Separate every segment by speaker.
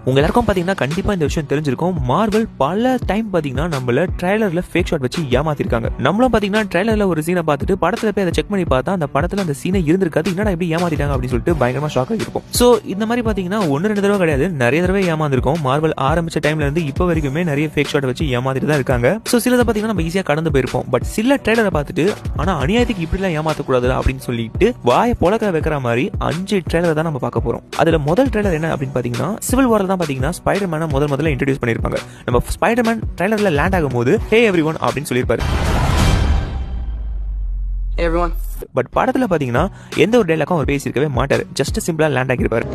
Speaker 1: உங்க எல்லாருக்கும் பாத்தீங்கன்னா கண்டிப்பா இந்த விஷயம் தெரிஞ்சிருக்கும். மார்வல் பல டைம் பாத்தீங்கன்னா நம்மள ட்ரைலர்ல ஃபேக் ஷாட் வச்சு ஏமாத்திருக்காங்க. நம்மளும் பாத்தீங்கன்னா ட்ரைலர்ல ஒரு சீனை பார்த்துட்டு படத்துல போய் அதை செக் பண்ணி பார்த்தா அந்த படத்துல அந்த சீனை இருந்திருக்காது. என்னடா இப்படி ஏமாத்திட்டாங்க அப்படின்னு சொல்லிட்டு பயங்கரமா ஷாக் ஆகிருக்கும். சோ இந்த மாதிரி பாத்தீங்கன்னா 1-2 தடவை கிடையாது, நிறைய தடவை ஏமாந்துருக்கும். மார்வல் ஆரம்பிச்ச டைம்ல இருந்து இப்போ வரைக்குமே நிறைய ஃபேக் ஷாட் வச்சு ஏமாத்திட்டு தான் இருக்காங்க. சோ சிலதை பாத்தீங்கன்னா நம்ம ஈஸியா கடந்து போயிருப்போம். பட் சில ட்ரைலரை பார்த்துட்டு ஆனா அநியாயத்துக்கு இப்படி எல்லாம் ஏமாத்தக்கூடாது அப்படின்னு சொல்லிட்டு வாயை பொழக்க வைக்கிற மாதிரி 5 ட்ரைலர் தான் நம்ம பார்க்க போறோம். அதுல முதல் ட்ரைலர் என்ன அப்படின்னு பாத்தீங்கன்னா சிவில் வார்ல தான் பாத்தீங்கன்னா ஸ்பைடர்மேனை முதல்ல இன்ட்ரோடியூஸ் பண்ணிருப்பாங்க. நம்ம ஸ்பைடர்மேன் ட்ரைலர்ல லேண்ட் ஆகும்போது ஹே எவ்ரிவன் அப்படின்னு சொல்லியிருப்பாரு. பட் படத்துல பாத்தீங்கன்னா எந்த ஒரு டைலாக்கும் அவர் பேசியிருக்கவே மாட்டாரு. ஜஸ்ட் சிம்பிளா லேண்ட் ஆகிருப்பாரு.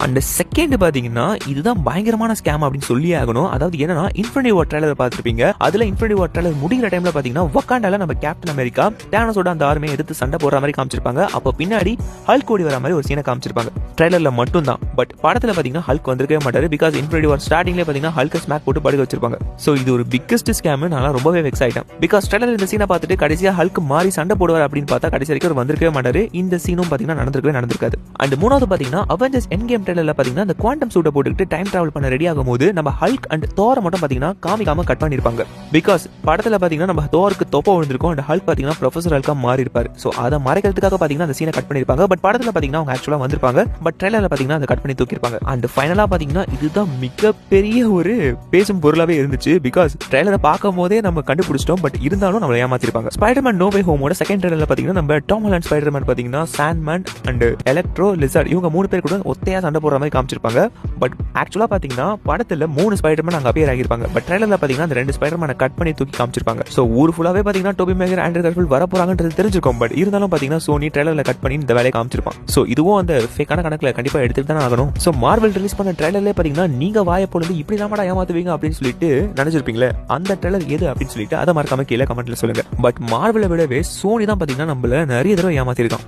Speaker 1: அண்ட் செகண்ட் பாத்தீங்கன்னா இதுதான் பயங்கரமான ஸ்கேம் அப்படின்னு சொல்லி ஆகணும். அதாவது என்னன்னா இன்ஃபினிட்டி வார் ட்ரைலர் பார்த்திருப்பீங்க. அதுல இன்ஃபினிட்டி வார் ட்ரைலர் முடிகிற டைம்ல பாத்தீங்கன்னா வக்காண்டால நம்ம கேப்டன் அமெரிக்கா தேனோஸோட அந்த ஆர்மியை எதிர்த்து சண்டை போடுற மாதிரி காமிச்சிருப்பாங்க. அப்போ பின்னாடி ஹல்க் ஓடி வர மாதிரி ஒரு சீனை காமிச்சிருப்பாங்க. ட்ரைலர்ல மட்டும் தான். பட் படத்துல பாத்தீங்கன்னா ஹல்க் வந்திருக்கவே மாட்டாரு. பிகாஸ் இன்ஃபினிட்டி வார் ஸ்டார்டிங்ல பாத்தீங்கன்னா ஹல்க் ஸ்மாக் போட்டு படுக்க வச்சிருப்பாங்க. சோ இது ஒரு பிக்கஸ்ட் ஸ்கேம். நான் ரொம்பவே வெக்ஸ் ஆயிட்டேன். பிகாஸ் ட்ரைலர் இந்த சீனை பார்த்துட்டு கடைசியா ஹல்க் மாறி சண்டை போடுவார் அப்படின்னு பார்த்தா கடைசி வரைக்கும் அவர் வந்திருக்கவே மாட்டாரு. இந்த சீனும் பாத்தீங்கன்னா நடந்திருக்காது. அண்ட் மூணாவது பாத்தீங்கன்னா அவெஞ்சர்ஸ் எண்ட் கேம் ட்ரைலர்ல பாத்தீங்கன்னா அந்த குவாண்டம் சூட்டை போட்டுக்கிட்டு டைம் டிராவல் பண்ண ரெடி ஆகும்போது நம்ம ஹல்க் அண்ட் தோரை மட்டும் பாத்தீங்கன்னா காமிக்காம கட் பண்ணிருப்பாங்க. பிகாஸ் படத்துல பாத்தீங்கன்னா நம்ம தோருக்கு தொப்ப விழுந்திருக்கும் அண்ட் ஹல்க் பாத்தீங்கன்னா ப்ரொஃபசர் ஹல்கா மாறி இருப்பாரு. சோ அதை மறைக்கிறதுக்காக பாத்தீங்கன்னா அந்த சீனை கட் பண்ணிருப்பாங்க. பட் படத்துல பாத்தீங்கன்னா அவங்க ஆக்சுவலா வந்திருப்பாங்க. பட் ட்ரைலர்ல பாத்தீங்கன்னா அதை கட் பண்ணி தூக்கிருப்பாங்க. அண்ட் ஃபைனலா பாத்தீங்கன்னா இதுதான் மிகப்பெரிய ஒரு பேசும் பொருளாவே இருந்துச்சு. பிகாஸ் ட்ரைலரை பார்க்கும் போதே நம்ம கண்டுபிடிச்சிட்டோம். பட் இருந்தாலும் நம்ம ஏமாத்திருப்பாங்க. ஸ்பைடர்மேன் நோ வே ஹோமோட செகண்ட் ட்ரைலர்ல பாத்தீங்கன்னா நம்ம டாம் ஹாலண்ட் ஸ்பைடர்மேன் பாத்தீங்கன்னா சாண்ட்மேன் அண்ட் எலக்ட்ரோ லிசார்ட் இவங்க 3 பேர் கூட ஒத்தையா சண்டை போடுற மாதிரி காமிச்சிருப்பாங்க. பட் ஆக்சுவலா பாத்தீங்கன்னா படத்துல 3 ஸ்பைடர்மேன் அங்க அப்பியர் ஆகிருப்பாங்க. பட் ட்ரைலர்ல பாத்தீங்கன்னா அந்த 2 ஸ்பைடர்மேனை கட் பண்ணி தூக்கி காமிச்சிருப்பாங்க. சோ ஊர் ஃபுல்லாவே பாத்தீங்கன்னா டோபி மேகர் ஆண்ட்ரூ கார்ஃபீல்ட் வர போறாங்கன்றது தெரிஞ்சிருக்கும். பட் இருந்தாலும் பாத்தீங்கன்னா சோனி ட்ரைலர்ல கட் பண்ணி இந்த வேலையை காமிச்சிருப்பான். சோ இதுவும் அந்த ஃபேக்கான கணக்குல கண்டிப்பா எடுத்துட்டு தான் ஆகணும். சோ மார்வல் ரிலீஸ் பண்ண ட்ரைலர்ல பாத்தீங்கன்னா நீங்க வாயை பொழுது இப்படி தான் ஏமாத்துவீங்க அப்படின்னு சொல்லிட்டு நினைச்சிருப்பீங்களே, அந்த ட்ரைலர் எது அப்படின்னு சொல்லிட்டு அதை மறக்காம கீழே கமெண்ட்ல சொல்லுங்க. பட் மார்வலை விடவே சோனி தான் பாத்தீங்கன்னா நம்மள நிறைய தடவை ஏமாத்திருக்கான்.